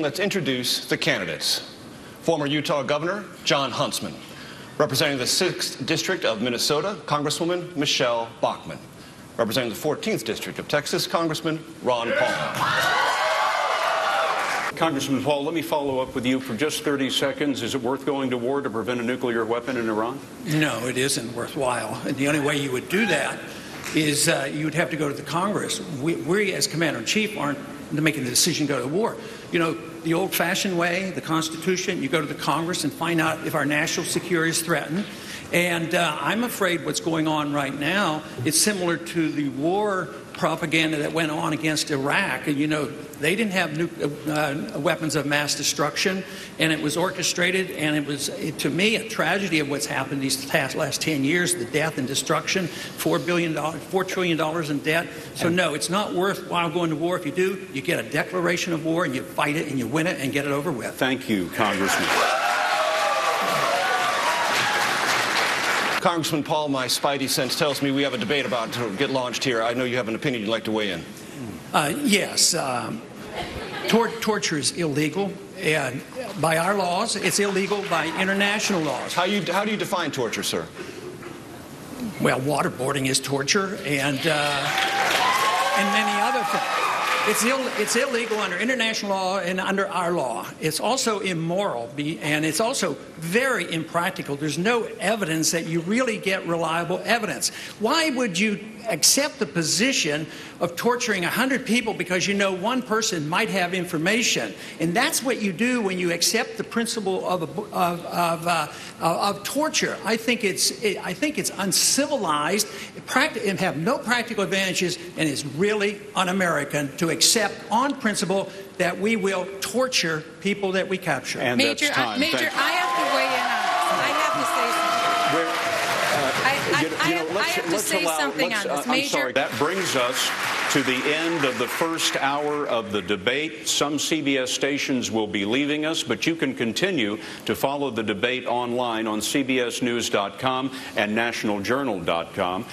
Let's introduce the candidates. Former Utah Governor Jon Huntsman. Representing the 6th District of Minnesota, Congresswoman Michelle Bachmann. Representing the 14th District of Texas, Congressman Ron Paul. Congressman Paul, let me follow up with you for just 30 seconds. Is it worth going to war to prevent a nuclear weapon in Iran? No, it isn't worthwhile. And the only way you would do that is you would have to go to the Congress. We as Commander-in-Chief, aren't making the decision to go to war. You know, the old-fashioned way, the Constitution, you go to the Congress and find out if our national security is threatened. And I'm afraid what's going on right now is similar to the war propaganda that went on against Iraq. And, you know, they didn't have weapons of mass destruction, and it was orchestrated, and it was, to me, a tragedy of what's happened these last 10 years, the death and destruction, $4 trillion in debt. So, no, it's not worthwhile going to war. If you do, you get a declaration of war, and you fight it, and you win it, and get it over with. Thank you, Congressman. Congressman Paul, my spidey sense tells me we have a debate about to get launched here. I know you have an opinion you'd like to weigh in. Yes. Torture is illegal. And by our laws, it's illegal by international laws. How do you define torture, sir? Well, waterboarding is torture, and many other things. It's illegal under international law and under our law. It's also immoral, and it's also very impractical. There's no evidence that you really get reliable evidence. Why would you accept the position of torturing 100 people because you know one person might have information? And that's what you do when you accept the principle of torture. I think it's uncivilized, and have no practical advantages, and is really un-American to accept on principle that we will torture people that we capture. And Major, that's time. Major, I have to weigh in on this. I have to say something on this. I'm sorry. That brings us to the end of the first hour of the debate. Some CBS stations will be leaving us, but you can continue to follow the debate online on CBSNews.com and NationalJournal.com.